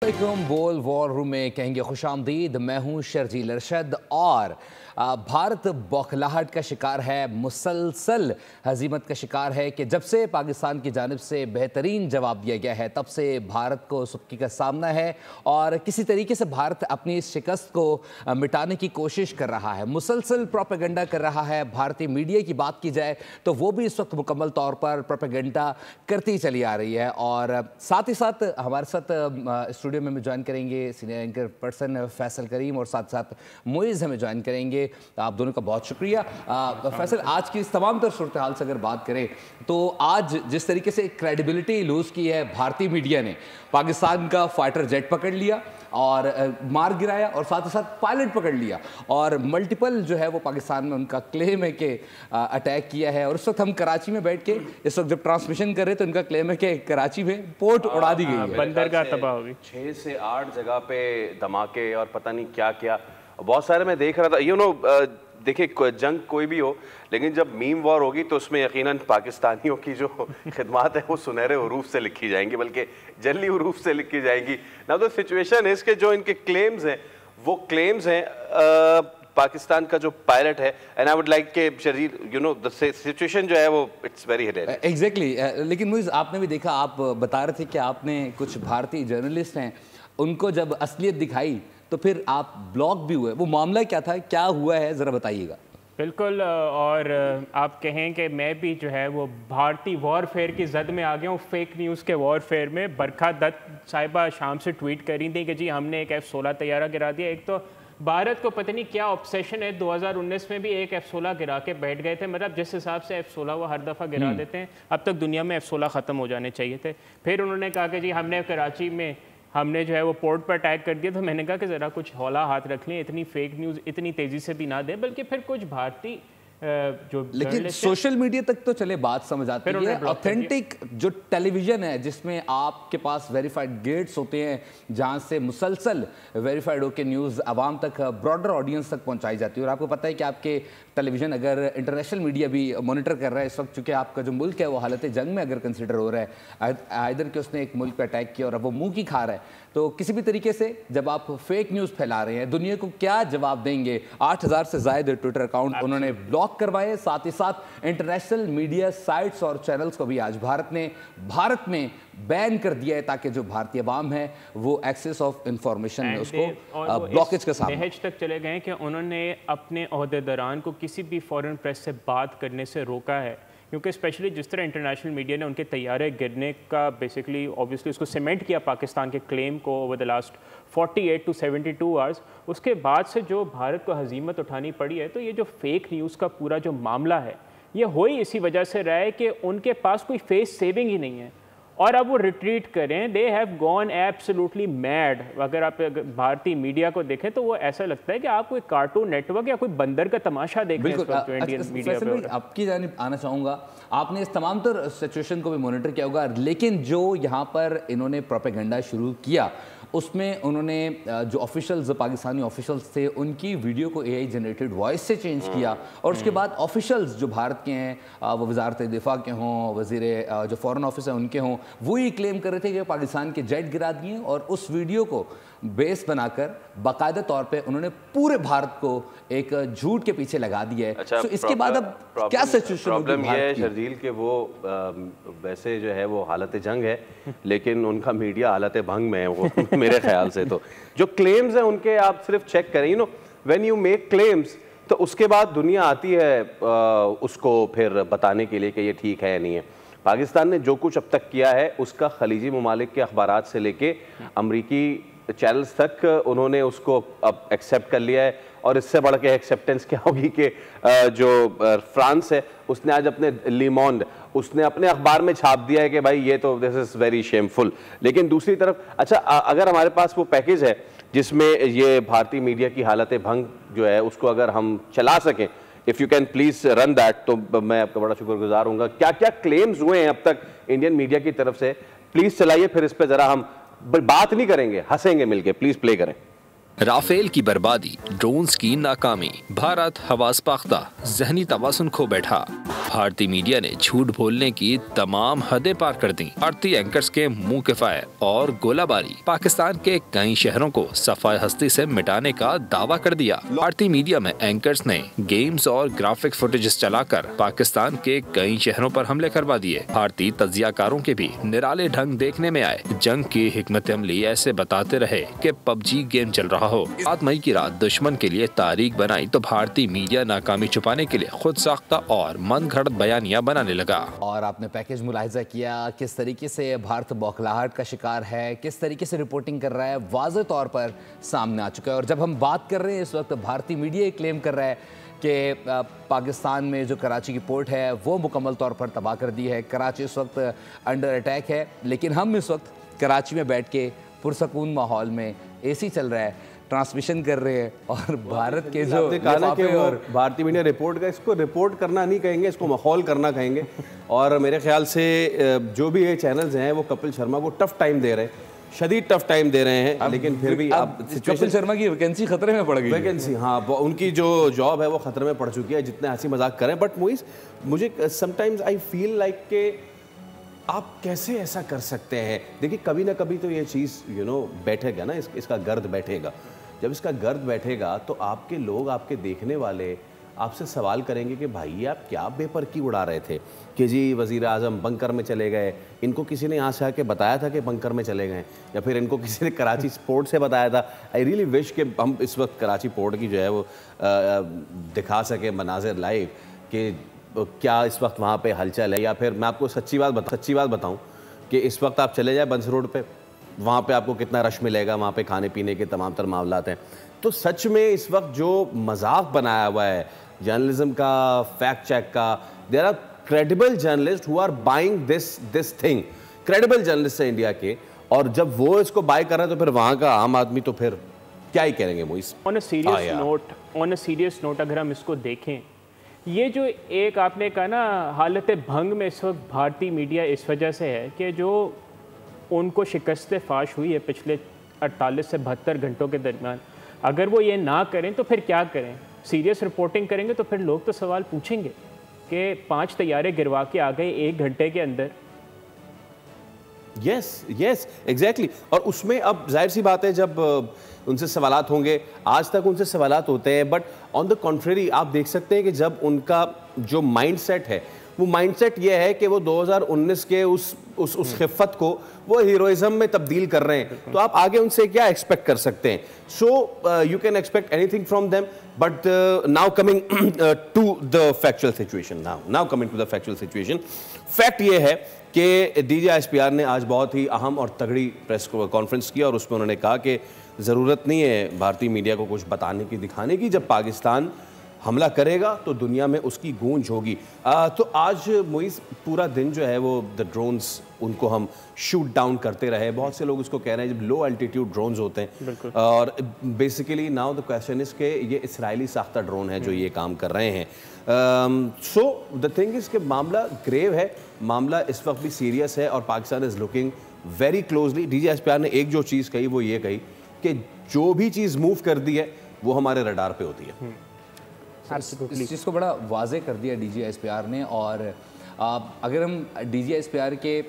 बोल war room में कहेंगे खुशामदीद। मैं हूं शर्जील अरशद और भारत बौखलाहट का शिकार है, मुसलसल हजीमत का शिकार है कि जब से पाकिस्तान की जानिब से बेहतरीन जवाब दिया गया है तब से भारत को सुक्की का सामना है और किसी तरीके से भारत अपनी इस शिकस्त को मिटाने की कोशिश कर रहा है, मुसलसल प्रोपेगेंडा कर रहा है। भारतीय मीडिया की बात की जाए तो वो भी इस वक्त मुकम्मल तौर पर प्रोपेगेंडा करती चली आ रही है। और साथ ही साथ हमारे साथ स्टूडियो में ज्वाइन करेंगे सीनियर एंकर पर्सन फैसल करीम और साथ साथ मुइज़ हमें ज्वाइन करेंगे। आप दोनों का बहुत शुक्रिया। फैसल, आज की इस तमाम तर सूरत हाल से अगर बात करें तो आज जिस तरीके से क्रेडिबिलिटी लूज की है भारतीय मीडिया ने, पाकिस्तान का फाइटर जेट पकड़ लिया और मार गिराया और साथ ही साथ पायलट पकड़ लिया और मल्टीपल जो है वो पाकिस्तान में उनका क्लेम है कि अटैक किया है। और उस वक्त हम कराची में बैठ के इस वक्त जब ट्रांसमिशन कर रहे तो उनका क्लेम है कि कराची में पोर्ट उड़ा दी गई है, बंदरगाह तबाह हो गई। 6 से 8 जगह पे धमाके और पता नहीं क्या क्या, बहुत सारे मैं देख रहा था। देखिए, जंग कोई भी हो, लेकिन जब मीम वॉर होगी तो उसमें यकीनन पाकिस्तानियों की जो खिदमत है वो सुनहरे हरूफ से लिखी जाएंगी, बल्कि जल्दी हरूफ से लिखी जाएंगी ना। तो सिचुएशन है इसके, जो इनके क्लेम्स हैं वो क्लेम्स हैं पाकिस्तान का जो पायलट है। एंड आई वुड लाइक के शरीर द सिचुएशन जो है वो इट्स वेरी हिलेरियस। एग्जैक्टली। लेकिन मुझे आपने भी देखा, आप बता रहे थे कि आपने कुछ भारतीय जर्नलिस्ट हैं उनको जब असलियत दिखाई तो फिर आप ब्लॉक भी हुए। वो मामला क्या था, क्या हुआ है, ज़रा बताइएगा। बिल्कुल, और आप कहें कि मैं भी जो है वो भारतीय वॉरफेयर की जद में आ गया हूँ, फेक न्यूज़ के वॉरफेयर में। बरखा दत्त साहिबा शाम से ट्वीट कर रही थी कि जी हमने एक F-16 तैयारा गिरा दिया। एक तो भारत को पता नहीं क्या ऑब्सेशन है, 2019 में भी एक F-16 गिरा के बैठ गए थे। मतलब जिस हिसाब से F-16 वो हर दफ़ा गिरा देते हैं, अब तक दुनिया में F-16 ख़त्म हो जाने चाहिए थे। फिर उन्होंने कहा कि जी हमने कराची में हमने जो है वो पोर्ट पर अटैक कर दिया। तो मैंने कहा कि ज़रा कुछ हौला हाथ रख लें, इतनी फेक न्यूज़ इतनी तेज़ी से भी ना दें, बल्कि फिर कुछ भारतीय जो लेकिन सोशल मीडिया तक तो चले बात समझ आती है। ऑथेंटिक जो टेलीविजन है जिसमें आपके पास वेरीफाइड गेट्स होते हैं जहां से मुसलसल वेरीफाइड होकर न्यूज़ आवाम तक, ब्रॉडर ऑडियंस तक पहुंचाई जाती है। और आपको पता है कि आपके टेलीविज़न अगर इंटरनेशनल मीडिया भी मॉनिटर कर रहा है इस वक्त, चूँकि आपका जो मुल्क है वो हालत जंग में अगर कंसिडर हो रहा है, आइदर कि उसने एक मुल्क पर अटैक किया और अब वो मुँह की खा रहा है, तो किसी भी तरीके से जब आप फेक न्यूज़ फैला रहे हैं दुनिया को क्या जवाब देंगे। 8000 से ज़्यादा ट्विटर अकाउंट उन्होंने ब्लॉक करवाए। साथ ही साथ इंटरनेशनल मीडिया साइट्स और चैनल्स को भी आज भारत में बैन कर दिया है ताकि जो भारतीय अवाम है वो एक्सेस ऑफ इंफॉर्मेशन में उसको ब्लॉकेज के सामने दहेज तक चले गए कि उन्होंने अपने ओहदेदारान को किसी भी फॉरेन प्रेस से बात करने से रोका है, क्योंकि स्पेशली जिस तरह इंटरनेशनल मीडिया ने उनके तैयारे गिरने का बेसिकली ऑब्वियसली उसको सीमेंट किया पाकिस्तान के क्लेम को over the last 48 to 72 hours, उसके बाद से जो भारत को हजीमत उठानी पड़ी है। तो ये जो फेक न्यूज़ का पूरा जो मामला है ये हो ही इसी वजह से रहा है कि उनके पास कोई फेस सेविंग ही नहीं है और अब वो रिट्रीट करें। They have gone absolutely mad. अगर आप भारतीय मीडिया को देखें तो वो ऐसा लगता है कि आप कोई कार्टून नेटवर्क या कोई बंदर का तमाशा देख रहे हैं इंडियन मीडिया पे। आपकी जानिब आना चाहूँगा, आपने इस तमाम तर सिचुएशन को भी मॉनिटर किया होगा, लेकिन जो यहाँ पर इन्होंने प्रोपेगेंडा शुरू किया उसमें उन्होंने जो ऑफिशियल्स, पाकिस्तानी ऑफिशियल्स थे, उनकी वीडियो को AI जनरेटेड वॉइस से चेंज किया और उसके बाद ऑफिशियल्स जो भारत के हैं, वो वजारत दिफा के हों, वज़ीर जो फॉरेन ऑफिस है उनके हों, वो ये क्लेम कर रहे थे कि पाकिस्तान के जेट गिरा दिए और उस वीडियो को बेस बनाकर बाकायदा तौर पे उन्होंने पूरे भारत को एक झूठ के पीछे लगा दिया है। अच्छा, तो इसके बाद अब क्या सिचुएशन होगी? प्रॉब्लम ये है शर्जील के वो वैसे जो है वो हालत जंग है लेकिन उनका मीडिया हालत भंग में है वो मेरे ख्याल से। तो जो क्लेम्स हैं उनके आप सिर्फ चेक करें, व्हेन यू मेक क्लेम्स तो उसके बाद दुनिया आती है उसको फिर बताने के लिए कि ये ठीक है या नहीं है। पाकिस्तान ने जो कुछ अब तक किया है उसका खलीजी ममालिक के अखबारात से लेके अमरीकी चैनल्स तक उन्होंने उसको अब एक्सेप्ट कर लिया है। और इससे बढ़ के एक्सेप्टेंस क्या होगी कि जो फ्रांस है उसने आज अपने ली मोंड उसने अपने अखबार में छाप दिया है कि भाई ये तो दिस इज़ वेरी शेमफुल। लेकिन दूसरी तरफ अच्छा, अगर हमारे पास वो पैकेज है जिसमें ये भारतीय मीडिया की हालत भंग जो है उसको अगर हम चला सकें, if you can please run that, तो मैं आपका बड़ा शुक्रगुजार हूँगा। क्या क्या क्लेम्स हुए हैं अब तक इंडियन मीडिया की तरफ से, प्लीज़ चलाइए, फिर इस पर ज़रा हम बात नहीं करेंगे, हंसेंगे मिलके। प्लीज़ प्ले करें। राफेल की बर्बादी, ड्रोन्स की नाकामी, भारत हवास पाख्ता, ज़हनी तवाज़ुन खो बैठा। भारतीय मीडिया ने झूठ बोलने की तमाम हदें पार कर दी। भारतीय एंकर्स के मुंह के फायर और गोलाबारी, पाकिस्तान के कई शहरों को सफाई हस्ती से मिटाने का दावा कर दिया। भारतीय मीडिया में एंकर्स ने गेम्स और ग्राफिक फुटेजेस चलाकर पाकिस्तान के कई शहरों पर हमले करवा दिए। भारतीय तज्जियाकारों के भी निराले ढंग देखने में आए। जंग की हिकमत अमली ऐसे बताते रहे कि पबजी गेम चल रहा हो। 7 मई की रात दुश्मन के लिए तारीख बनाई तो भारतीय मीडिया नाकामी छुपाने के लिए खुद साख्ता और मन घड़त बयानियां बनाने लगा। और आपने पैकेज मुलाहिजा किया किस तरीके से भारत बौखलाहट का शिकार है, किस तरीके से रिपोर्टिंग कर रहा है, वाज़ेह तौर पर सामने आ चुका है। और जब हम बात कर रहे हैं इस वक्त भारतीय मीडिया क्लेम कर रहा है कि पाकिस्तान में जो कराची की पोर्ट है वो मुकम्मल तौर पर तबाह कर दी है, कराची इस वक्त अंडर अटैक है। लेकिन हम इस वक्त कराची में बैठ के पुरसकून माहौल में AC चल रहा है, ट्रांसमिशन कर रहे हैं और भारत के जो और भारतीय मीडिया रिपोर्ट का, इसको रिपोर्ट करना नहीं कहेंगे, इसको माहौल करना कहेंगे। और मेरे ख्याल से जो भी ये चैनल्स हैं वो कपिल शर्मा को टफ टाइम दे रहे हैं, शदीद टफ टाइम दे रहे हैं। लेकिन फिर भी अब कपिल शर्मा की वैकेंसी खतरे में पड़ गई। वैकेंसी, हाँ, उनकी जो जॉब है वो खतरे में पड़ चुकी है, जितने हंसी मजाक करें। बट मुझे समटाइम्स आई फील लाइक के आप कैसे ऐसा कर सकते हैं। देखिए, कभी ना कभी तो ये चीज़ बैठेगा ना, इसका गर्द बैठेगा। जब इसका गर्द बैठेगा तो आपके लोग, आपके देखने वाले आपसे सवाल करेंगे कि भाई आप क्या बेपरकी उड़ा रहे थे कि जी वज़ीर आज़म बंकर में चले गए, इनको किसी ने यहाँ से आके बताया था कि बंकर में चले गए, या फिर इनको किसी ने कराची पोर्ट से बताया था। आई रियली विश कि हम इस वक्त कराची पोर्ट की जो है वो दिखा सके मनाजिर लाइव कि क्या इस वक्त वहाँ पे हलचल है। या फिर मैं आपको सच्ची बात बताऊँ कि इस वक्त आप चले जाए बंस रोड पे, वहाँ पे आपको कितना रश मिलेगा, वहाँ पे खाने पीने के तमाम तर मामलात हैं। तो सच में इस वक्त जो मजाक बनाया हुआ है जर्नलिज्म का, फैक्ट चेक का, there are credible journalist who are buying this thing, credible journalist है इंडिया के। और जब वो इसको बाय कर रहे हैं तो फिर वहाँ का आम आदमी तो फिर क्या ही करेंगे मोइस। ऑन अ सीरियस नोट अगर हम इसको देखें, ये जो एक आपने कहा ना हालत भंग में इस वक्त भारतीय मीडिया इस वजह से है कि जो उनको शिकस्त फाश हुई है पिछले 48 से 72 घंटों के दरमियान, अगर वो ये ना करें तो फिर क्या करें। सीरियस रिपोर्टिंग करेंगे तो फिर लोग तो सवाल पूछेंगे कि 5 तैयारे गिरवा के आ गए 1 घंटे के अंदर। Yes exactly. और उसमें अब जाहिर सी बात है जब उनसे सवालात होंगे, आज तक उनसे सवालात होते हैं, बट ऑन द कॉन्ट्रेरी आप देख सकते हैं कि जब उनका जो माइंडसेट है वो माइंडसेट ये है कि वो 2019 के उस खिफ़त को वो हीरोइज्म में तब्दील कर रहे हैं, तो आप आगे उनसे क्या एक्सपेक्ट कर सकते हैं। So you can expect anything from them. But now coming to the factual situation, fact ये है कि DGISPR ने आज बहुत ही अहम और तगड़ी प्रेस कॉन्फ्रेंस की और उसमें उन्होंने कहा कि ज़रूरत नहीं है भारतीय मीडिया को कुछ बताने की, दिखाने की। जब पाकिस्तान हमला करेगा तो दुनिया में उसकी गूंज होगी। तो आज मोइस पूरा दिन जो है वो द ड्रोन्स, उनको हम शूट डाउन करते रहे। बहुत से लोग इसको कह रहे हैं जब लो एल्टीट्यूड ड्रोन्स होते हैं, और basically now the question is के ये इसराइली साख्ता ड्रोन है जो ये काम कर रहे हैं। सो द थिंग इज के मामला ग्रेव है, मामला इस वक्त भी सीरियस है और Pakistan is looking very closely. DGISPR ने एक जो चीज़ कही वो ये कही कि जो भी चीज़ मूव कर दी है वो हमारे रडार पे होती है। इस चीज़ को बड़ा वाजे कर दिया DGISPR ने। और अगर हम DGISPR के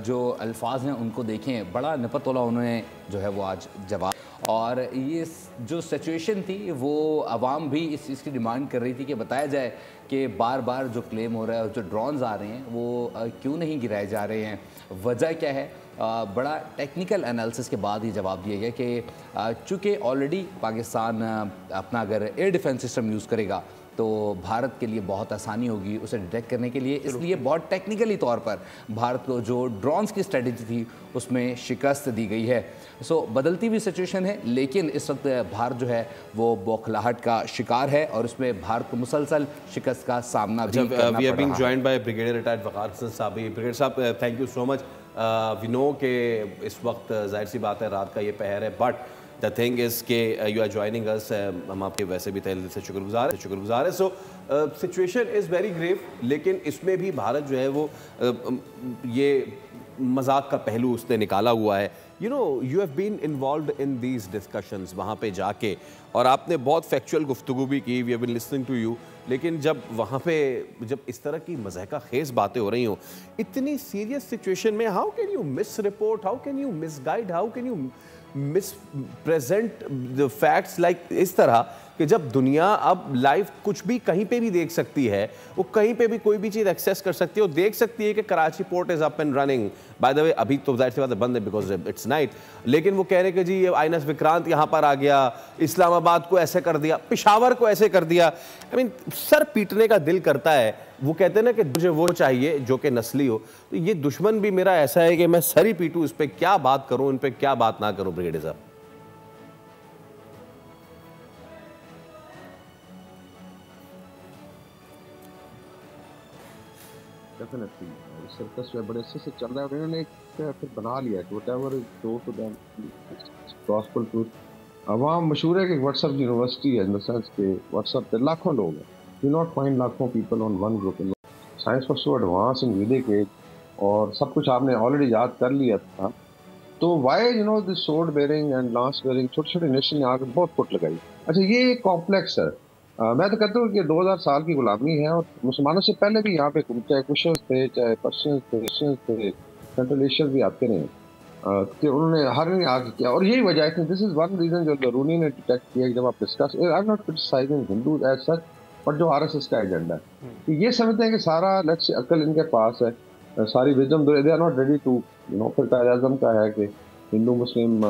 जो अल्फाज हैं उनको देखें, बड़ा नपतोला उन्होंने जो है वो आज जवाब। और ये जो सिचुएशन थी वो आवाम भी इस चीज़ की डिमांड कर रही थी कि बताया जाए कि बार बार जो क्लेम हो रहा है, जो ड्रोन्स आ रहे हैं वो क्यों नहीं गिराए जा रहे हैं, वजह क्या है। बड़ा टेक्निकल एनालिसिस के बाद ही जवाब दिया गया कि चूँकि ऑलरेडी पाकिस्तान अपना अगर एयर डिफेंस सिस्टम यूज़ करेगा तो भारत के लिए बहुत आसानी होगी उसे डिटेक्ट करने के लिए, इसलिए बहुत टेक्निकली तौर पर भारत को जो ड्रोन्स की स्ट्रेटजी थी उसमें शिकस्त दी गई है। सो बदलती हुई सिचुएशन है, लेकिन इस वक्त भारत जो है वो बौखलाहट का शिकार है और उसमें भारत को मुसलसल शिकस्त का सामना भी करना पड़ रहा है। We are being joined by brigadier retired Waqar Hasan sahab. Brigadier sahab, thank you so much. We know के इस वक्त जाहिर सी बात है रात का ये पहर है, बट द थिंग इज़ के यू आर जॉइनिंग अस, हम आपके वैसे भी तहे दिल से शुक्रगुजार है। So situation is very grave, लेकिन इसमें भी भारत जो है वो ये मजाक का पहलू उसने निकाला हुआ है you know you have been involved in these discussions वहाँ पे जाके, और आपने बहुत फैक्चुअल गुफ्तगू भी की, we have been listening to you, लेकिन जब वहाँ पे जब इस तरह की मज़ाहिका खेज़ बातें हो रही हों इतनी सीरियस सिचुएशन में, how can you miss report, how can you miss guide, how can you miss present the facts like इस तरह कि जब दुनिया अब लाइव कुछ भी कहीं पे भी देख सकती है, वो कहीं पे भी कोई भी चीज़ एक्सेस कर सकती है, वो देख सकती है कि Karachi port is up and running. By the way अभी तो जाहिर सी बात है बंद है बिकॉज इट्स नाइट, लेकिन वो कह रहे कि जी आईएनएस विक्रांत यहाँ पर आ गया, इस्लामाबाद को ऐसे कर दिया, पेशावर को ऐसे कर दिया। आई मीन सर पीटने का दिल करता है। वो कहते हैं ना कि मुझे वो चाहिए जो कि नस्ली हो, तो ये दुश्मन भी मेरा ऐसा है कि मैं सर ही पीटूँ, इस पर क्या बात करूँ, इन पर क्या बात ना करूँ। ब्रिगेडियर साहब डेफिनेटली सर्कस जो है बड़े अच्छे से चल रहा है, और इन्होंने एक फिर बना लिया है whatever is true to them gospel truth. वहाँ मशहूर है कि व्हाट्सएप यूनिवर्सिटी है, इन द सेंस के व्हाट्सएप पे लाखों लोग हैं, यू नॉट फाइंड लाखों people on one group. Science was so advance in Vedic age, और सब कुछ आपने ऑलरेडी याद कर लिया था, तो why you know this sword bearing and lance bearing, छोटे छोटे नेशन ने आकर बहुत फुट लगाई। अच्छा ये कॉम्प्लेक्स है। मैं तो कहता हूँ कि 2000 साल की गुलामी है, और मुसलमानों से पहले भी यहाँ पे चाहे कुशर्स थे, चाहे पर्शियंस थे, सेंट्रल एशियंस भी आते रहे, कि उन्होंने हर ने आगे किया। और यही वजह है, दिस इज वन रीजन जो रूनी ने डिटेक्ट किया जब आप discuss, I am not criticising Hindu as such, but जो आरएसएस का एजेंडा है कि ये समझते हैं कि सारा लेट्स अकल इनके पास है, सारी wisdom, they are not ready to you know. फिर कायद आज़म का है कि हिंदू मुस्लिम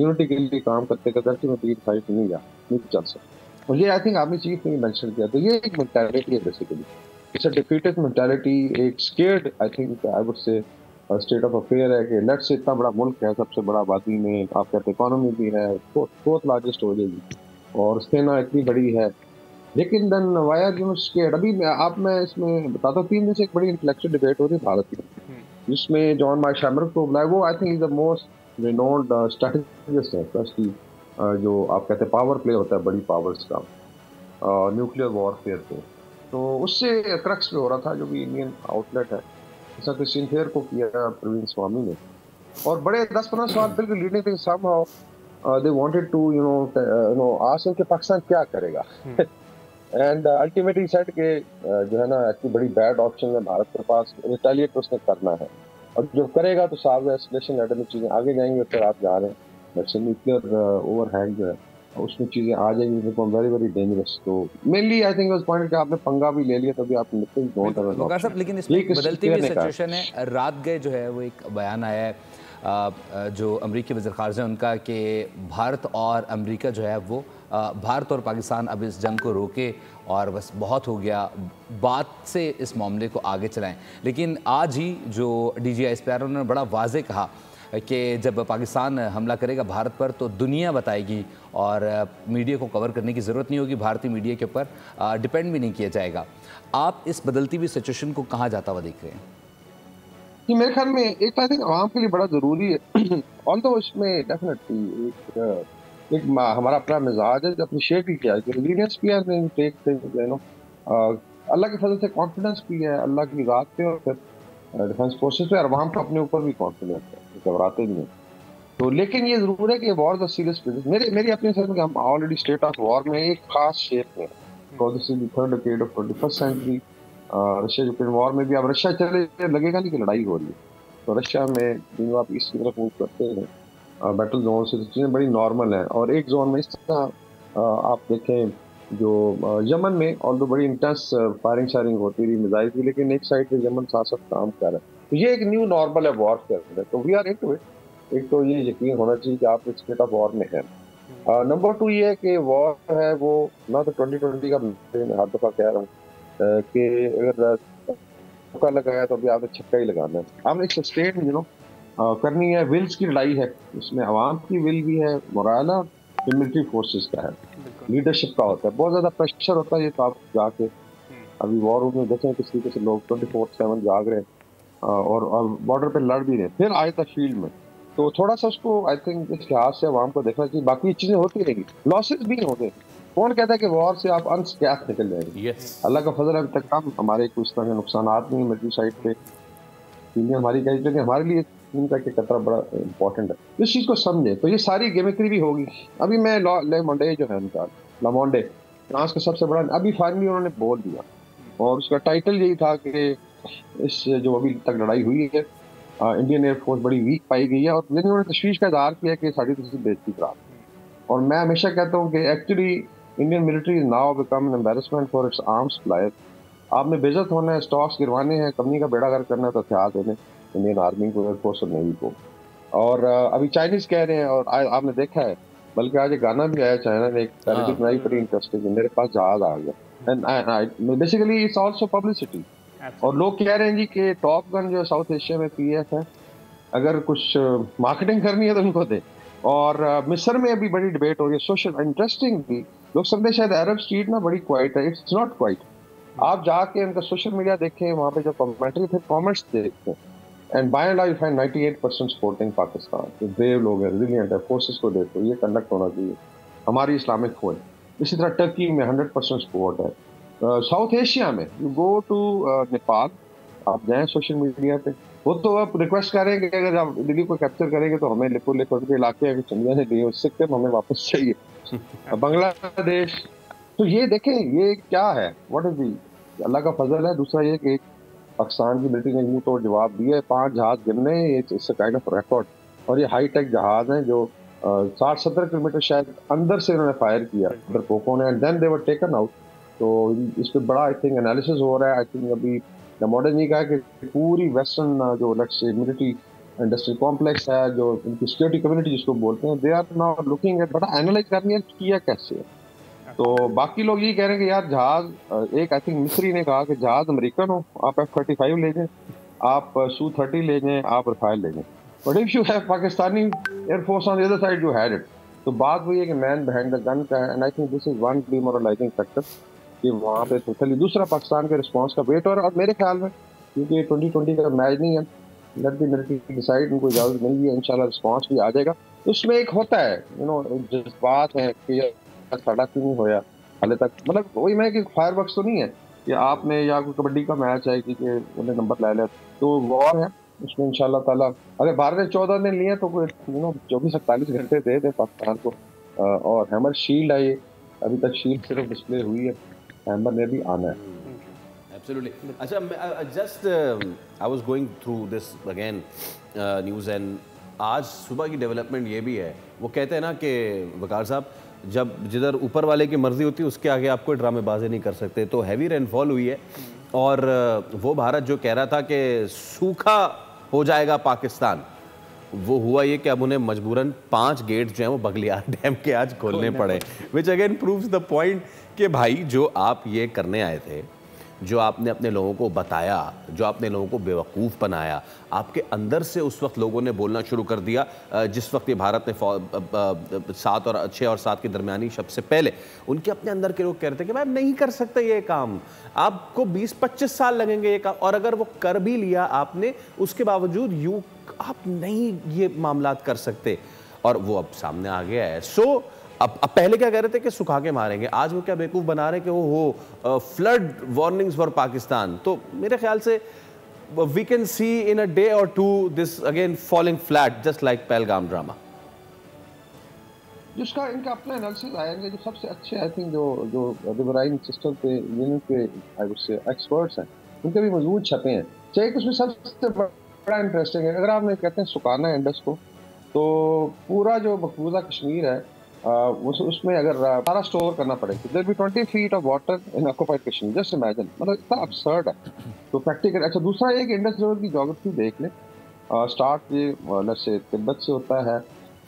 यूनिटी के लिए काम करते करते में तीन फाइट नहीं चल सकता। और ये आई थिंक आपने चीफ ने मेंशन किया, तो ये एक मेंटालिटी है basically, it's a defeated mentality, एक scared I think I would say state of affair है कि लेट्स से इतना बड़ा मुल्क है, सबसे बड़ा आबादी में, आप कहते इकोनॉमी भी है, फोर्थ लार्जेस्ट हो जाएगी, और सेना इतनी बड़ी है, लेकिन then why are you scared. अभी मैं इसमें बताता हूँ, 3 दिन से एक बड़ी इंटेलेक्चुअल डिबेट हो रही है भारत में, जिसमें जॉन मार्शमर को बुलाया, वो I think is the most renowned strategist है, स्पेशली जो आप कहते हैं पावर प्ले होता है बड़ी पावर्स का, न्यूक्लियर वॉरफेयर पे, तो उससे क्रक्स पे हो रहा था, जो भी इंडियन आउटलेट है, ऐसा क्रिश्चियन फेयर को किया प्रवीण स्वामी ने, और बड़े 10-15 सवाल बिल्कुल लीडिंग थे, somehow they wanted to you know ask कि पाकिस्तान क्या करेगा, एंड अल्टीमेटली सेड के जो है ना इतनी बड़ी बैड ऑप्शन है भारत के पास, रिटेलिएट उसने करना है, और जो करेगा तो साफ एस्केलेशन लेवल में चीज़ें आगे जाएंगी, फिर आप जा रहे हैं न्यूक्लियर ओवरहैंग जो है उसमें चीज़ें आ जाएंगी, तो वेरी वेरी डेंजरस। तो mainly I think was point कि आपने पंगा भी ले लिया, तभी आप डोंट हैव लोका साहब, लेकिन इसमें बदलती हुई सिचुएशन है। रात गए जो है वो एक बयान आया है जो अमरीकी वज़ीर ख़ारजा उनका, कि भारत और अमेरिका जो है वो भारत और पाकिस्तान अब इस जंग को रोके और बस बहुत हो गया, बात से इस मामले को आगे चलाएं। लेकिन आज ही जो DGI स्पेरो उन्होंने बड़ा वाज़े कहा कि जब पाकिस्तान हमला करेगा भारत पर तो दुनिया बताएगी, और मीडिया को कवर करने की ज़रूरत नहीं होगी, भारतीय मीडिया के ऊपर डिपेंड भी नहीं किया जाएगा। आप इस बदलती हुई सिचुएशन को कहाँ जाता हुआ देख रहे हैं? कि मेरे ख्याल में एक आई थिंक आवाम के लिए बड़ा ज़रूरी है, ऑल तो इसमें डेफिनेटली एक हमारा अपना मिजाज है, अप्रिशिएट भी किया है, लीनियंस भी है, अल्लाह के फजल से कॉन्फिडेंस भी है, अल्लाह की रात पे, और फिर डिफेंस फोर्सेस पे, और अवाम को अपने ऊपर भी कॉन्फिडेंस है, घबराते नहीं हैं। तो लेकिन ये जरूर है कि वॉर द सीरियस बिजनेस, मेरी अपनी समझ में हम ऑलरेडी स्टेट ऑफ वॉर में एक खास शेप में, third decade of 21st century, Russia Ukraine war में भी अब रशिया चले लगेगा नहीं कि लड़ाई हो रही है, तो रशिया में आप इस तरफ मूव करते हैं बैटल जोन से, चीज़ें बड़ी नॉर्मल हैं। और एक जोन में इस तरह आप देखें जो यमन में ऑल बड़ी इंटेंस फायरिंग शायरिंग होती रही, मिसाइल की, लेकिन एक साइड पे यमन साथ साथ काम कर रहा है, तो ये एक न्यू नॉर्मल है वॉर के अंदर, तो वी आर इनटू इट। एक तो ये यकीन होना चाहिए कि आप स्टेट ऑफ वॉर में हैं। नंबर 2 ये है कि वॉर है वो ना, तो 2020 का मैं हर दफ़ा कह रहा हूँ कि अगर छक्का लगाया तो अभी आपने छक्का ही लगाना है, आपने एक सस्टेन यू नो करनी है, विल्स की लड़ाई है, इसमें आवाम की विल भी है, मोरल है, मिलिट्री फोर्सेस का है, लीडरशिप का होता है, बहुत ज़्यादा प्रेशर होता है। ये तो आप जाके अभी वॉर रूम में देखें किस तरीके से लोग 24/7 जाग रहे हैं और बॉर्डर पे लड़ भी रहे हैं, फिर आए था फील्ड में, तो थोड़ा सा उसको आई थिंक इस लिहाज से आवाम को देखना चाहिए। बाकी चीज़ें होती रहेंगी, लॉसेस भी होते, कौन कहता है कि वॉर से आप अनस्कैथ निकल जाएंगे? अल्लाह का फजल है, अभी तक हम हमारे कुछ तरह के नुकसान नहीं मिलिट्री साइड पे, हमारी कही, लेकिन हमारे लिए इनका कि खतरा बड़ा इंपॉर्टेंट है, इस चीज़ को समझे। तो ये सारी गेमिक्री भी होगी। अभी मैं ले मोंडे जो है उनका लामोंडे फ्रांस का सबसे बड़ा, अभी फाइनली उन्होंने बोल दिया और उसका टाइटल यही था कि इस जो अभी तक लड़ाई हुई है इंडियन एयरफोर्स बड़ी वीक पाई गई है, और लेकिन उन्होंने तशवीश का इजहार किया कि साड़ी तुसी बेइज्जती करा। और मैं हमेशा कहता हूँ कि actually Indian military is now become an embarrassment for its arms supplier. आपने बेइज्जत होना है, स्टॉक्स गिरवाने हैं, कंपनी का बेड़ा गर्क करना है तो हथियार देने इंडियन आर्मी को, एयरफोर्स और नेवी को। और अभी चाइनीज कह रहे हैं, और आपने देखा है बल्कि आज एक गाना भी आया चाइना ने, एक पैरोडी बनाई बड़ी इंटरेस्टिंग, मेरे पास जहाज आ गया। And basically it's also publicity. और लोग कह रहे हैं जी कि टॉप गन जो साउथ एशिया में पीएफ है, अगर कुछ मार्केटिंग करनी है तो उनको दे। और मिस्र में अभी बड़ी डिबेट हो रही है सोशल, इंटरेस्टिंग भी लोग समझे शायद अरब स्ट्रीट ना बड़ी क्वाइट है, इट्स नॉट क्वाइट। आप जाके उनका सोशल मीडिया देखें, वहाँ पे जो कमेंट्री थे, कमेंट्स देखें, and by and large find 98% supporting Pakistan. तो ब्रेव लोग हैं, रेजिलिएंट है, फोर्सेस को देखो, ये कंडक्ट होना चाहिए हमारी इस्लामिक फौज। इसी तरह टर्की में 100% सपोर्ट है। साउथ एशिया में यू गो टू नेपाल, आप जाएं सोशल मीडिया पे, वो तो आप रिक्वेस्ट करेंगे कि अगर आप दिल्ली को कैप्चर करेंगे तो हमें लिखो के इलाके अगर चंदिया ने दिए उससे कम हमें वापस चाहिए। बांग्लादेश, तो ये देखें ये क्या है, व्हाट इज दी, अल्लाह का फजल है। दूसरा ये कि पाकिस्तान की मिलिट्री ने यूं तो जवाब दिया, 5 जहाज गिरने, इट्स काइंड ऑफ रिकॉर्ड। और ये हाई टेक जहाज हैं जो 60-70 किलोमीटर शायद अंदर से उन्होंने फायर किया डरपोकों ने, and then they were taken out. तो इस पर बड़ा आई थिंक एनालिसिस हो रहा है। आई थिंक अभी मॉडर्न ने कहा कि पूरी वेस्टर्न जो let's say military industrial complex है, जो उनकी सिक्योरिटी कम्युनिटी जिसको बोलते हैं, they are now looking at, बड़ा एनालाइज करनी है किया कैसे है। तो बाकी लोग ये कह रहे हैं कि यार जहाज, एक आई थिंक मिस्री ने कहा कि जहाज अमेरिकन हो, आप F-35 ले जाएं, आप Su-30 ले जाएं, आप रफाइल ले जाएं, but if you have Pakistani air force on the other side you had it. तो बात वही है कि मैन बिहाइंड द गन का है, and I think this is one demoralising factor कि वहाँ पे तो चलिए दूसरा पाकिस्तान के रिस्पॉन्स का वेट। और मेरे ख्याल में क्योंकि 2020 का मैच नहीं है, लेट द मिलिट्री डिसाइड, उनको इजाज़त मिली है, इंशाल्लाह रिस्पॉन्स भी आ जाएगा। उसमें एक होता है जज्बात है कि साढ़ा क्यों नहीं होया हाले तक, मतलब वही मैं कि फायरवर्क्स तो नहीं है कि आपने या कोई कबड्डी का मैच है कि उन्हें नंबर ला लिया, तो वॉर है उसमें इंशाल्लाह ताला। अगर भारत ने 14 दिन लिए तो कोई 24-48 घंटे दे दे पाकिस्तान को। और हैमर शील्ड है, ये अभी तक शील्ड सिर्फ डिस्प्ले हुई है, हैमर ने भी आना है। Absolutely. अच्छा, just I was going through this again news and आज सुबह की डेवलपमेंट ये भी है, वो कहते हैं ना कि वकार साहब, जब जिधर ऊपर वाले की मर्जी होती है उसके आगे आप कोई ड्रामेबाजी नहीं कर सकते। तो हैवी रेनफॉल हुई है और वो भारत जो कह रहा था कि सूखा हो जाएगा पाकिस्तान, वो हुआ ये कि अब उन्हें मजबूरन 5 गेट जो हैं वो बगलियार डैम के आज खोलने पड़े, which again proves the point कि भाई जो आप ये करने आए थे, जो आपने अपने लोगों को बताया, जो आपने लोगों को बेवकूफ़ बनाया, आपके अंदर से उस वक्त लोगों ने बोलना शुरू कर दिया जिस वक्त ये भारत ने 6 और 7 के दरमियानी शब से पहले उनके अपने अंदर के लोग कह रहे थे कि भाई नहीं कर सकते ये काम, आपको 20-25 साल लगेंगे ये काम, और अगर वो कर भी लिया आपने, उसके बावजूद आप नहीं ये मामलात कर सकते, और वो अब सामने आ गया है। सो अब पहले क्या कह रहे थे कि सुखा के मारेंगे, आज वो क्या बेवकूफ़ बना रहे हैं कि वो फ्लड वार्निंग्स फॉर पाकिस्तान। तो मेरे ख्याल से we can see in a day और to this again falling flat just like Pahalgam drama. जिसका इनका अपना एनालिसिस आएंगे, जो सबसे अच्छे आई थिंक जो रिवराइन सिस्टम पे यूनिट के आई वुड से एक्सपर्ट्स हैं, उनके भी मजबूत छपे हैं। चाहे उसमें सबसे बड़ा इंटरेस्टिंग है, अगर आपने कहते हैं सुखाना है इंडस को, तो पूरा जो मकबूजा कश्मीर है उसमें अगर सारा स्टोर करना पड़े तो there be 20 feet of water in occupied Kashmir, just imagine, मतलब इतना अब्सर्ड है। तो प्रैक्टिकल। अच्छा, दूसरा एक इंडस रिवर की ज्योग्राफी देख ले, स्टार्ट ये लेट्स से तिब्बत से होता है,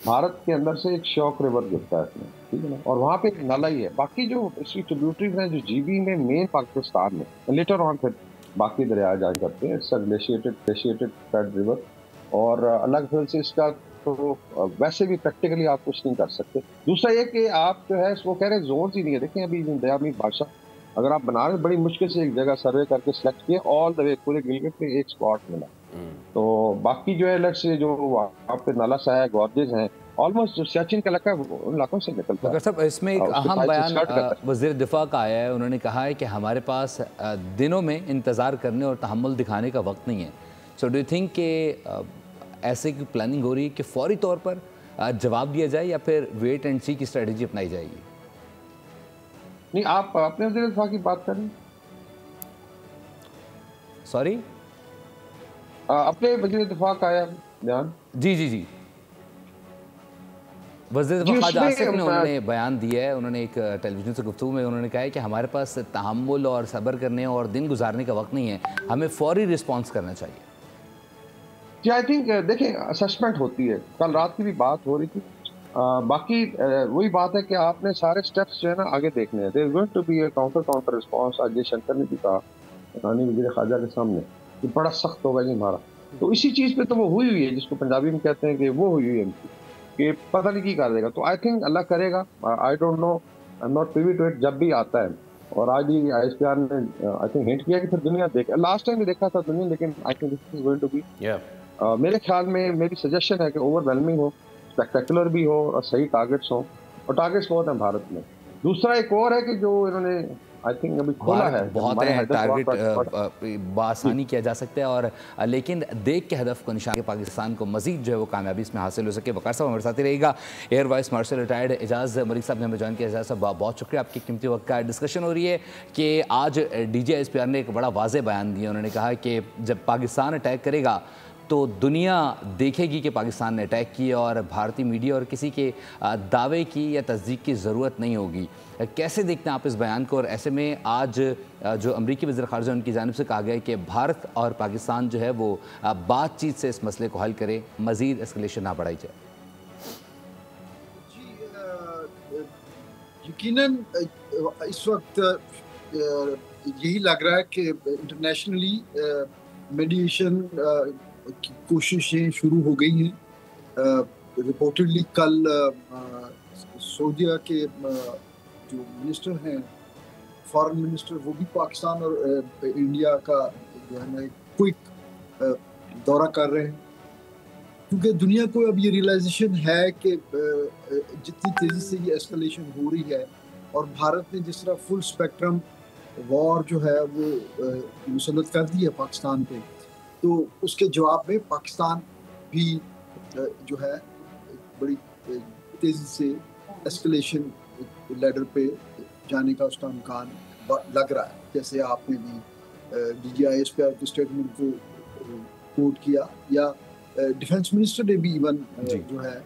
भारत के अंदर से एक शौक रिवर गिरता है इसमें, ठीक है ना, और वहाँ पे एक नाला ही है। बाकी जो इसकी ट्रिब्यूटरीज हैं जो जीबी में मेन पाकिस्तान में, लेटर ऑन फिर बाकी दरिया जा करते हैं, इट्स ग्लेशिएटेड फ्लड रिवर, और अल्लाह के फजल से इसका तो वैसे भी प्रैक्टिकली आप कुछ नहीं कर सकते। दूसरा ये कि आप जो है वो कह रहे हैं जोन ही नहीं है। देखें अभी दयामी बादशाह, अगर आप बना रहे बड़ी मुश्किल से एक जगह सर्वे करके सिलेक्ट किए, ऑल द वे पूरे गिलगित में एक स्पॉट मिला। तो बाकी जो है लेट्स से जो वहाँ पे नाला सा है, गॉर्जेस हैं, ऑलमोस्ट जो सियाचिन का इलाका उन इलाकों से निकलता है। अगर सब इसमें एक अहम बयान वज़ीर दिफा का आया है, उन्होंने कहा है कि हमारे पास दिनों में इंतज़ार करने और तहम्मुल दिखाने का वक्त नहीं है। सो डू यू थिंक कि ऐसे की प्लानिंग हो रही है कि फौरी तौर पर जवाब दिया जाए या फिर वेट एंड सी की स्ट्रेटजी अपनाई जाएगी? नहीं, आप अपने वज़ीर दिफा की बात करें। सॉरी, अपने वज़ीर दिफा का आया बयान। जी जी जी, वज़ीर जी, दिफा ख़ालिद आसिफ ने उसमें उन्होंने बयान दिया है। उन्होंने एक टेलीविज़न से गुफ्तगू में उन्होंने कहा है कि हमारे पास तहम्मुल और सब्र करने और दिन गुजारने का वक्त नहीं है, हमें फौरी रिस्पॉन्स करना चाहिए। जी, आई थिंक देखें, असेसमेंट होती है, कल रात की भी बात हो रही थी। बाकी वही बात है कि आपने सारे स्टेप्स जो है ना आगे देखने हैं। There is going to be a counter response. आज जयशंकर ने भी कहा ईरानी वज़ीर ख़ारजा के सामने कि बड़ा सख्त होगा ये हमारा। तो इसी चीज़ पे तो वो हुई हुई है, जिसको पंजाबी में कहते हैं कि वो हुई हुई है इनकी, कि पता नहीं की कर देगा। तो आई थिंक अल्लाह करेगा। I don't know, I am not privy to it. जब भी आता है, और आज ही ISPR ने आई थिंक हिंट किया कि फिर दुनिया देखे। लास्ट टाइम भी देखा था दुनिया, लेकिन I think this is going to be, मेरे ख्याल में मेरी सजेशन है कि ओवरवेलमिंग हो, स्पेक्टेकुलर भी हो और सही टारगेट्स हो, और टारगेट्स बहुत हैं भारत में। दूसरा एक और है कि जो इन्होंने आई थिंक अभी खोला है, बहुत है टारगेट बआसानी किया जा सकता है, और लेकिन देख के हदफ को निशान के पाकिस्तान को मजीद जो है वो कामयाबी इसमें हासिल हो सके। वकार साहब हमारे साथ ही रहेगा, एयर वाइस मार्शल रिटायर्ड एजाज़ मलिक साहब ने हमें ज्वाइन किया। एजाज़ साहब बहुत शुक्रिया, आपकी कीमती वक्त का। डिस्कशन हो रही है कि आज DG ISPR ने एक बड़ा वाज़ेह बयान दिया। उन्होंने कहा कि जब पाकिस्तान अटैक करेगा तो दुनिया देखेगी कि पाकिस्तान ने अटैक किया, और भारतीय मीडिया और किसी के दावे की या तस्दीक की ज़रूरत नहीं होगी। कैसे देखते हैं आप इस बयान को? और ऐसे में आज जो अमरीकी वज़ीर ख़ारजा उनकी जानिब से कहा गया है कि भारत और पाकिस्तान जो है वो बातचीत से इस मसले को हल करे, मज़ीद एस्केलेशन ना बढ़ाई जाए। यकीनन इस वक्त यही लग रहा है कि इंटरनेशनली मीडिएशन की कोशिशें शुरू हो गई हैं। रिपोर्टेडली कल सऊदीया के जो मिनिस्टर हैं, फॉरेन मिनिस्टर, वो भी पाकिस्तान और इंडिया का जो है ना क्विक दौरा कर रहे हैं, क्योंकि दुनिया को अब ये रियलाइजेशन है कि जितनी तेज़ी से ये एस्केलेशन हो रही है, और भारत ने जिस तरह फुल स्पेक्ट्रम वॉर जो है वो मुसल्लत कर दी है पाकिस्तान पे, तो उसके जवाब में पाकिस्तान भी जो है बड़ी तेज़ी से एस्केलेशन लेडर पे जाने का उसका इम्कान लग रहा है। जैसे आपने भी DG ISPR के स्टेटमेंट को कोट किया, या डिफेंस मिनिस्टर ने भी इवन जो है,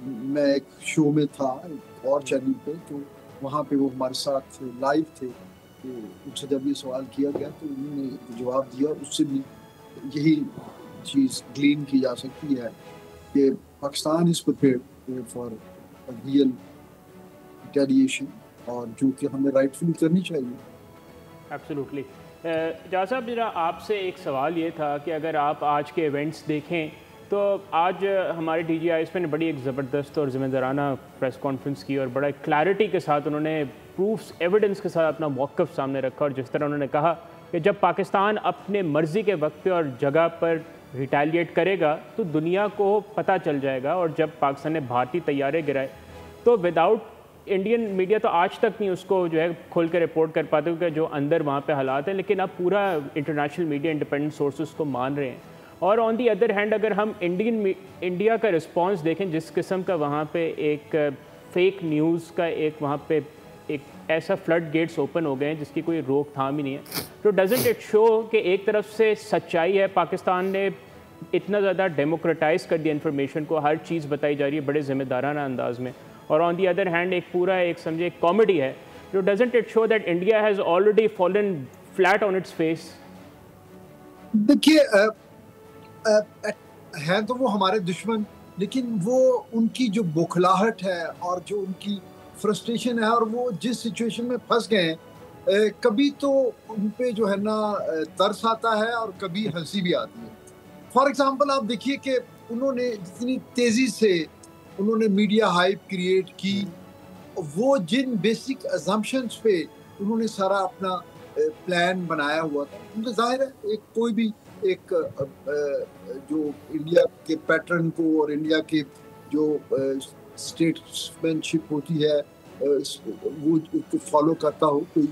मैं एक शो में था एक और चैनल पे, तो वहाँ पे वो हमारे साथ लाइव थे, तो उनसे जब ये सवाल किया गया तो उन्होंने जवाब दिया। उससे भी यही चीज़ ग्लीन की जा सकती है कि Pakistan is prepared for real retaliation, और जो कि हमें राइटफुली करनी चाहिए। एब्सोल्युटली। एजाज़ साहब, जरा आपसे एक सवाल ये था कि अगर आप आज के इवेंट्स देखें तो आज हमारे DG ISPR ने बड़ी एक ज़बरदस्त और ज़िम्मेदाराना प्रेस कॉन्फ्रेंस की, और बड़ा क्लैरिटी के साथ उन्होंने प्रूफ्स, एविडेंस के साथ अपना मौक़िफ़ सामने रखा। और जिस तरह उन्होंने कहा कि जब पाकिस्तान अपने मर्ज़ी के वक्त पे और जगह पर रिटेलिएट करेगा तो दुनिया को पता चल जाएगा, और जब पाकिस्तान ने भारतीय तैयारे गिराए तो विदाउट इंडियन मीडिया तो आज तक नहीं उसको जो है खोल कर रिपोर्ट कर पाते, क्योंकि जो अंदर वहाँ पे हालात हैं, लेकिन अब पूरा इंटरनेशनल मीडिया इंडिपेंडेंट सोर्सेज को मान रहे हैं। और ऑन दी अदर हैंड अगर हम इंडिया का रिस्पांस देखें, जिस किस्म का वहाँ पे एक फेक न्यूज़ का एक वहाँ पे एक ऐसा फ्लड गेट्स ओपन हो गए हैं जिसकी कोई रोकथाम ही नहीं है, तो डजंट इट शो कि एक तरफ से सच्चाई है, पाकिस्तान ने इतना ज़्यादा डेमोक्रेटाइज कर दिया इन्फॉर्मेशन को, हर चीज़ बताई जा रही है बड़े ज़िम्मेदाराना अंदाज में, और ऑन दी अदर हैंड एक पूरा एक समझे कॉमेडी है, तो doesn't it show that India has already fallen flat on its face? देखिए, हैं तो वो हमारे दुश्मन, लेकिन वो उनकी जो बौखलाहट है और जो उनकी फ्रस्ट्रेशन है, और वो जिस सिचुएशन में फंस गए हैं, कभी तो उन पे जो है ना तरस आता है और कभी हंसी भी आती है। फॉर एग्जांपल आप देखिए कि उन्होंने जितनी तेज़ी से उन्होंने मीडिया हाइप क्रिएट की, वो जिन बेसिक अजम्पशंस पे उन्होंने सारा अपना प्लान बनाया हुआ था, उनका जाहिर है एक कोई भी एक जो इंडिया के पैटर्न को और इंडिया के जो स्टेट्समैनशिप होती है वो उसको फॉलो करता हो कोई,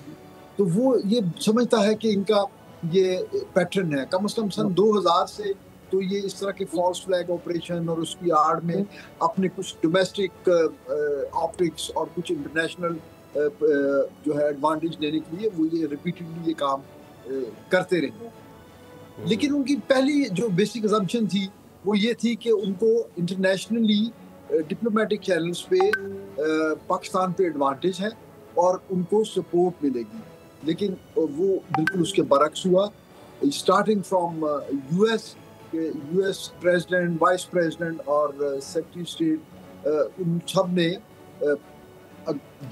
तो वो ये समझता है कि इनका ये पैटर्न है। कम से कम सन 2000 से तो ये इस तरह के फॉल्स फ्लैग ऑपरेशन और उसकी आड़ में अपने कुछ डोमेस्टिक ऑप्टिक्स और कुछ इंटरनेशनल जो है एडवांटेज लेने के लिए वो ये रिपीटेडली ये काम करते रहे। लेकिन उनकी पहली जो बेसिक असम्पशन थी वो ये थी कि उनको इंटरनेशनली डिप्लोमेटिक चैनल्स पे पाकिस्तान पे एडवांटेज है और उनको सपोर्ट मिलेगी, लेकिन वो बिल्कुल उसके बरक्स हुआ। Starting from US president, vice president और सेक्रेटरी स्टेट, उन सब ने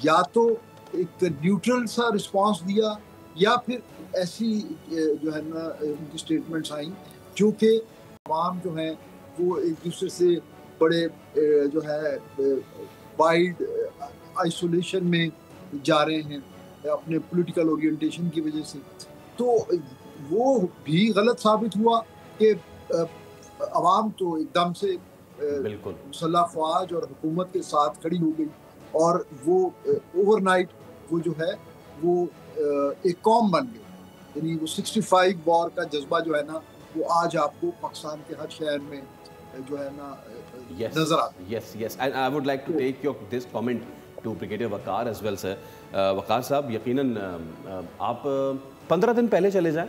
या तो एक न्यूट्रल सा रिस्पांस दिया या फिर ऐसी जो है ना उनकी स्टेटमेंट्स आई जो कि तमाम जो हैं वो एक दूसरे से बड़े जो है वाइड आइसोलेशन में जा रहे हैं अपने पॉलिटिकल ओरिएंटेशन की वजह से। तो वो भी गलत साबित हुआ कि अवाम तो एकदम से बिल्कुल मुसल्लह फौज और हुकूमत के साथ खड़ी हो गई और वो ओवरनाइट वो जो है वो एक कौम बन गई। यानी वो 65 वॉर का जज्बा जो है ना वो आज आपको पाकिस्तान के हर शहर में जो है ना नजर आता है। Yes and I would like to take your this comment to brigadier Waqar as well sir. Waqar sahab, यकीनन आप 15 दिन पहले चले जाएं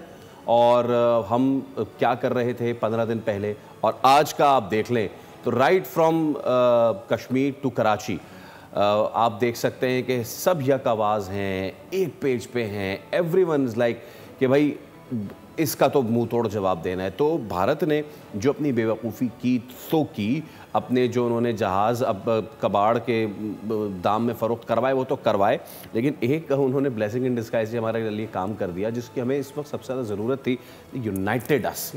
और हम क्या कर रहे थे 15 दिन पहले और आज का आप देख लें तो right from Kashmir to Karachi आप देख सकते हैं कि सब यक आवाज़ हैं, एक पेज पे हैं, एवरीवन इज़ लाइक कि भाई इसका तो मुंह तोड़ जवाब देना है। तो भारत ने जो अपनी बेवकूफ़ी की तो की, अपने जो उन्होंने जहाज़ अब कबाड़ के दाम में फ़रोख्त करवाए वो तो करवाए, लेकिन एक उन्होंने ब्लेसिंग इन डिस्गाइज हमारे लिए काम कर दिया जिसकी हमें इस वक्त सबसे ज़्यादा ज़रूरत थी। United us,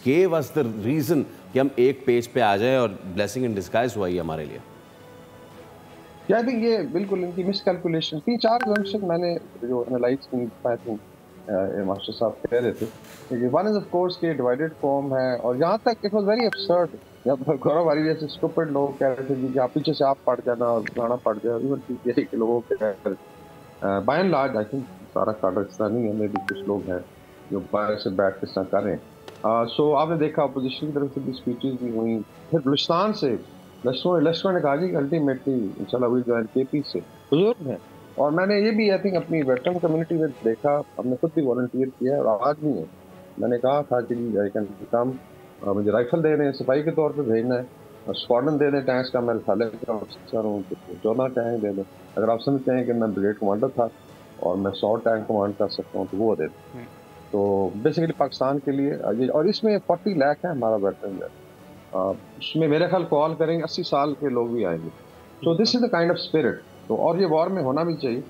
gave us the reason कि हम एक पेज पे आ जाएं और ब्लेसिंग इन डिस्गाइज हुआ ही हमारे लिए। आई थिंक ये बिल्कुल इनकी मिसकैलकुलेशन, 3-4 जंक्शन मैंने जो एनालाइज की आई थिंक मास्टर साहब कह रहे थे। वन इज ऑफ कोर्स के डिवाइडेड फॉर्म है और यहाँ तक इट वाज वेरी absurd जब गौरव वाली जैसे स्टूपिड लोग कह रहे थे कि आप पीछे से आप पढ़ जाना और गाना पढ़ जाए, इवन पीसीआई के लोगों के by and large I think सारा काडर इस तरह नहीं है, मे भी कुछ लोग हैं जो बाहर से बैठ के इस तरह कर रहे हैं। सो आपने देखा अपोजिशन की तरफ से भी स्पीचेस भी हुई, फिर बलूचिस्तान से लश्कर ने कहा कि अल्टीमेटली इंशाल्लाह वी जॉइन केपी से बुजुर्ग हैं। और मैंने ये भी आई थिंक अपनी वेटरन कम्युनिटी में देखा, हमने खुद भी वॉलंटियर किया है और आज भी है। मैंने कहा था कि आई कैन कम, मुझे राइफल दे रहे हैं, सिपाही के तौर पे भेजना है, और स्क्वाड्रन दे दें टैंक्स का, मैं रसाले का अफसर हूँ, 14 टैंक दे दें। अगर आप समझते हैं कि मैं ब्रिगेड कमांडर था और मैं 100 टैंक कमांड कर सकता हूँ तो वो दे दें। तो बेसिकली पाकिस्तान के लिए, और इसमें 40 लाख है हमारा वेटरन है, उसमें मेरे ख्याल कॉल करेंगे 80 साल के लोग भी आएंगे। So this is the kind of spirit. तो और ये वॉर में होना भी चाहिए।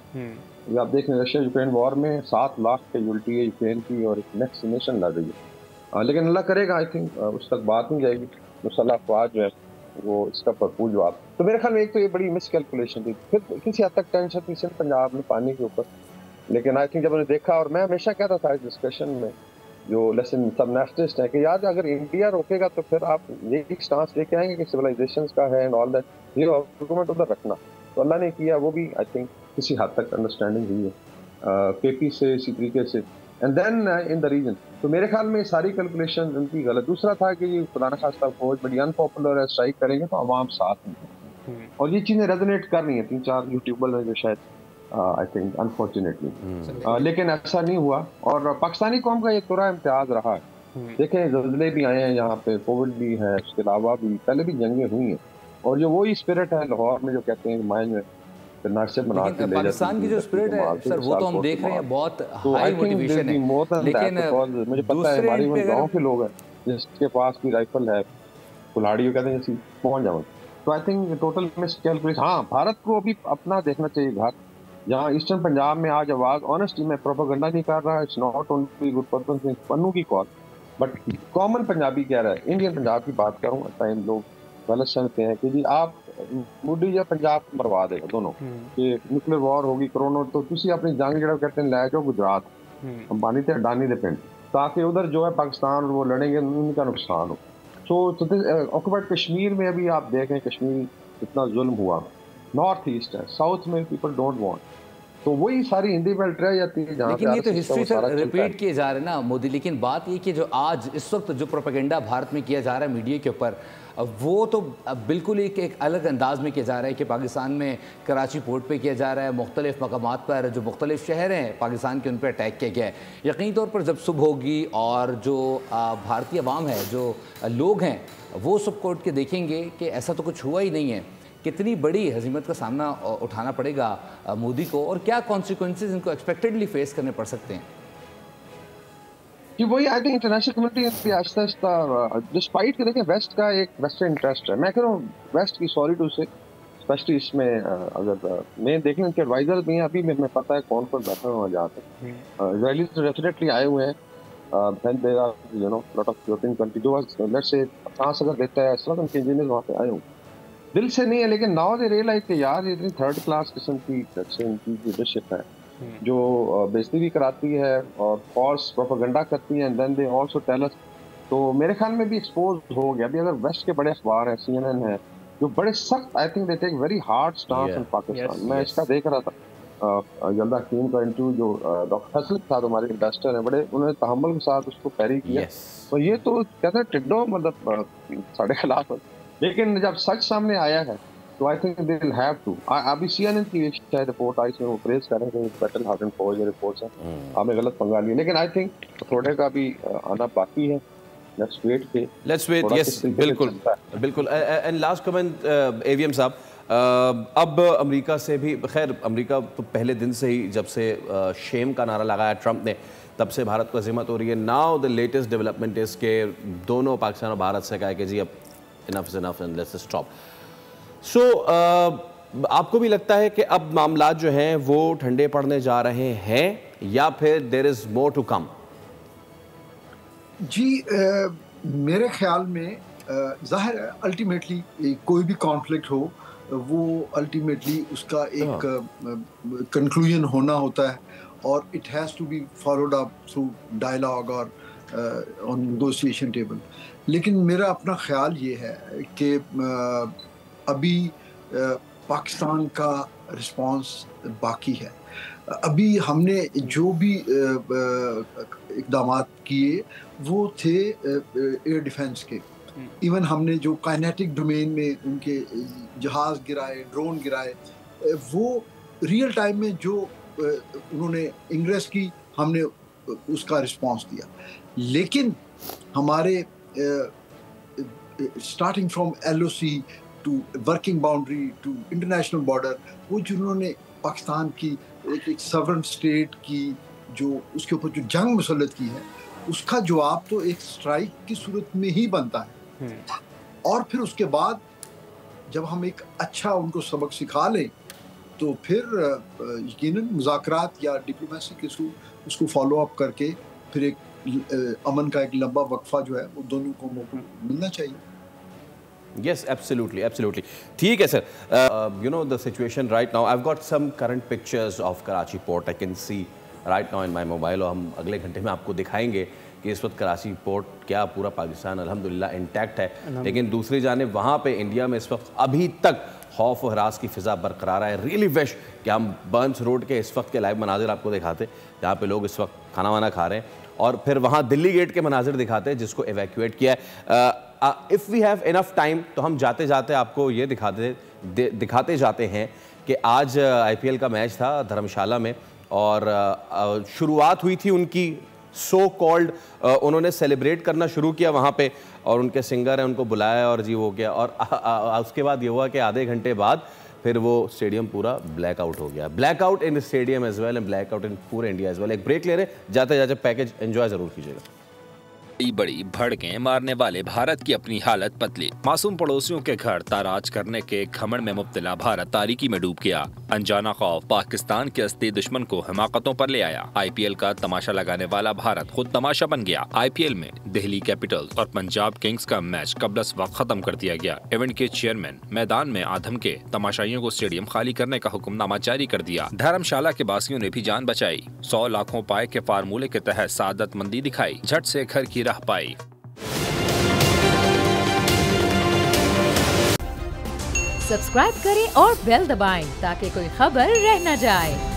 ये आप देख रहे हैं रशिया यूक्रेन वॉर में 7 लाख कैजुअल्टी है यूक्रेन की और एक नेक्स्ट नेशन लड़ रही है। लेकिन अल्लाह करेगा, आई थिंक उस तक बात नहीं जाएगी, मुसल्लह अफवाज जो है वो इसका भरपूर जवाब। तो मेरे ख्याल में एक तो ये बड़ी मिसकैलकुलेशन थी, फिर किसी हद तक टेंशन थी सिर्फ पंजाब में पानी के ऊपर। लेकिन आई थिंक जब उन्हें देखा, और मैं हमेशा कहता था इस डिस्कशन में जो लेसन सब नेशनलिस्ट है कि यार अगर इंडिया रोकेगा तो फिर आप ये एक स्टांस लेके आएंगे कि सिविलाइजेशन का है एंड ऑल दैट, ये आर्गुमेंट उधर रखना। तो अल्लाह ने किया, वो भी आई थिंक किसी हद तक अंडरस्टैंडिंग हुई है केपी से इसी तरीके से, and then in the region. तो मेरे ख्याल में सारी कैलकुलेशन उनकी गलत। दूसरा था कि ये खुदा न खास्ता फौज बड़ी अनपॉपुलर है, स्ट्राइक करेंगे तो आवाम साथ में, और ये चीज़ें रेजोनेट कर रही हैं। 3-4 यूट्यूबर हैं जो शायद आई थिंक अनफॉर्चुनेटली, लेकिन ऐसा नहीं हुआ। और पाकिस्तानी कौम का एक थोड़ा इम्तियाज रहा है। देखें ज़ल्ज़ले भी आए हैं यहाँ पे, कोविड भी है, उसके अलावा भी पहले भी जंगें हुई हैं, और जो वही स्पिरिट है लाहौर में जो कहते हैं माइन में नर्से बना के ले पाकिस्तान की जो स्पिरिट है सर वो तो हम देख रहे हैं, बहुत हाई मोटिवेशन है। लेकिन मुझे पता है हमारे गाँव के लोग हैं जिसके पास भी राइफल है, कुल्हाड़ी कहते हैं पहुँच जाओ। तो आई थिंक टोटल मिसकैलकुलेशन। हाँ, भारत को अभी अपना देखना चाहिए घर, जहाँ ईस्टर्न पंजाब में आज आवाज़, ऑनेस्टली मैं प्रोपेगेंडा नहीं कर रहा, it's not only Gurbachan Singh Pannu की कॉल, बट कॉमन पंजाबी कह रहा है, इंडियन पंजाब की बात करूँ। टाइम लोग गलत समझते हैं कि जी आप मोदी या पंजाब मरवा देगा दोनों, कि न्यूक्लियर वॉर होगी, कोरोना, तो तुसी अपनी जंग जो कहते हैं लै जाओ गुजरात, अंबानी ते अडानी दे पिंड, ताकि उधर जो है पाकिस्तान वो लड़ेंगे, उनका नुकसान हो। सो ऑक्युपाइड कश्मीर में अभी आप देखें, कश्मीर इतना जुल्म हुआ, नॉर्थ ईस्ट है, साउथ में पीपल डोंट वांट, तो वही सारी हिंदी बेल्ट रह जाती है। लेकिन ये तो हिस्ट्री सर रिपीट किए जा रहे हैं ना मोदी। लेकिन बात ये कि जो आज इस वक्त जो प्रोपेगेंडा भारत में किया जा रहा है मीडिया के ऊपर, वो तो बिल्कुल ही एक अलग अंदाज में किया जा रहा है कि पाकिस्तान में कराची पोर्ट पे किया जा रहा है, मुख्तलिफ मकामात पर जो मुख्तलिफ शहर हैं पाकिस्तान के उन पर अटैक किया गया है। यकीनी तौर पर जब सुबह होगी और जो भारतीय अवाम है, जो लोग हैं, वो सब कोर्ट के देखेंगे कि ऐसा तो कुछ हुआ ही नहीं है, कितनी बड़ी हजीमत का सामना उठाना पड़ेगा मोदी को और क्या कॉन्सिक्वेंसेस इनको एक्सपेक्टेडली फेस करने पड़ सकते हैं। कि वही I think international community Aahista Aahista despite के देखें वेस्ट का एक वेस्टर्न इंटरेस्ट है। मैं कह रहा हूँ वेस्ट की सॉरी टू से स्पेशली इसमें अगर मैं देख लें कि एडवाइजर भी हैं, अभी मैं पता है कौन कौन बैठा हुआ जहाँ पे इजरायली डेफिनेटली आए हुए हैं। लॉट ऑफ यूरोपियन कंट्री जो लेट्स से फ्रांस अगर देता है इस वक्त उनके इंजीनियर वहाँ पे आए हुए दिल से नहीं है, लेकिन नाउ दे रियलाइज कि यार ये इतनी थर्ड क्लास किस्म की इनकी लीडरशिप है जो बेइज्जती भी कराती है और फॉल्स प्रोपेगेंडा करती है and then they also tell us. तो मेरे ख्याल में भी एक्सपोज हो गया। अभी अगर वेस्ट के बड़े अखबार हैं, CNN है, जो बड़े सख्त I think they take very hard stance in Pakistan. मैं इसका देख रहा था यल्दा हकीम का इंटरव्यू, जो डॉक्टर हसन था हमारे इन्वेस्टर हैं, बड़े उन्होंने तहम्मुल के साथ उसको पैरी किया। तो ये तो कहते हैं टिड्डो मतलब साढ़े खिलाफ, लेकिन जब सच सामने आया है तो I think they will have to. अभी CNN की शायद रिपोर्ट आई, इसमें वो प्रेस कर रहे हैं कि बैटल हार्डन फौज रिपोर्ट्स हैं, हमें गलत पंगा लिया, लेकिन आई थिंक थोड़े का भी आना बाकी है। Let's wait. यस बिल्कुल बिल्कुल। एंड लास्ट कमेंट AVM साहब, अब अमेरिका से भी, खैर अमेरिका तो पहले दिन से ही जब से शेम का नारा लगाया ट्रंप ने, तब से भारत को अज़ीमत हो रही है। Now the latest development is के दोनों पाकिस्तान और भारत से कहा कि जी अब enough is enough and let's stop. So आपको भी लगता है कि अब मामला जो हैं वो ठंडे पड़ने जा रहे हैं या फिर there is more to come? जी मेरे ख्याल में जाहिर है अल्टीमेटली कोई भी कॉन्फ्लिक्ट हो वो अल्टीमेटली उसका एक कंक्लूजन होना होता है और it has to be followed up through dialogue और ऑन नेगोशिएशन टेबल। लेकिन मेरा अपना ख्याल ये है कि अभी पाकिस्तान का रिस्पांस बाकी है। अभी हमने जो भी इक़दामात किए वो थे एयर डिफेंस के। इवन हमने जो काइनेटिक डोमेन में उनके जहाज़ गिराए, ड्रोन गिराए, वो रियल टाइम में जो उन्होंने इंग्रेस की, हमने उसका रिस्पांस दिया। लेकिन हमारे starting from LOC to working boundary to international border, वो जिन्होंने पाकिस्तान की एक सवरन स्टेट की जो उसके ऊपर जो जंग मुसल्लत की है, उसका जवाब तो एक स्ट्राइक की सूरत में ही बनता है। और फिर उसके बाद जब हम एक अच्छा उनको सबक सिखा लें तो फिर यकीनन मुज़ाकरात या डिप्लोमेसी के थ्रू उसको फॉलो अप करके फिर एक अमन का एक लंबा वक्फा जो है वो दोनों को मौका मिलना चाहिए। Yes, absolutely. ठीक है sir. You know the situation right now. I've got some current pictures of Karachi port. I can see right now in my mobile. और हम अगले घंटे में आपको दिखाएंगे कि इस वक्त कराची पोर्ट क्या पूरा पाकिस्तान अल्हम्दुलिल्लाह इंटैक्ट है। लेकिन दूसरी जानिब वहाँ पे इंडिया में इस वक्त अभी तक खौफ और हरास की फ़िज़ा बरकरार है। रियली विश कि हम बर्न्स रोड के इस वक्त के लाइव मनाजिर आपको दिखाते, जहाँ पे लोग इस वक्त खाना वाना खा रहे हैं, और फिर वहाँ दिल्ली गेट के मनाजिर दिखाते हैं जिसको एवैक्यूएट किया है। If we have enough time तो हम जाते जाते आपको ये दिखाते जाते हैं कि आज IPL का मैच था धर्मशाला में और शुरुआत हुई थी उनकी सो कॉल्ड, उन्होंने सेलिब्रेट करना शुरू किया वहाँ पे और उनके सिंगर हैं उनको बुलाया और जी वो गया। और उसके बाद ये हुआ कि आधे घंटे बाद फिर वो स्टेडियम पूरा ब्लैकआउट हो गया। Blackout in stadium as well and blackout in पूरे इंडिया एज वेल। एक ब्रेक ले रहे, जाते जाते पैकेज एंजॉय जरूर कीजिएगा। बड़ी भड़कें मारने वाले भारत की अपनी हालत पतली। मासूम पड़ोसियों के घर ताराज करने के घमंड में मुब्तला भारत तारीकी में डूब गया। अनजाना खौफ पाकिस्तान के असली दुश्मन को हिमाकतों पर ले आया। IPL का तमाशा लगाने वाला भारत खुद तमाशा बन गया। IPL में दिल्ली कैपिटल्स और पंजाब किंग्स का मैच कबलस वक्त खत्म कर दिया गया। इवेंट के चेयरमैन मैदान में आधम के तमाशाइयों को स्टेडियम खाली करने का हुक्मनामा जारी कर दिया। धर्मशाला के बासियों ने भी जान बचाई। 100 लाखों पाए के फार्मूले के तहत सादतमंदी दिखाई, झट से घर की पाई। सब्सक्राइब करें और बेल दबाएं ताकि कोई खबर रह न जाए।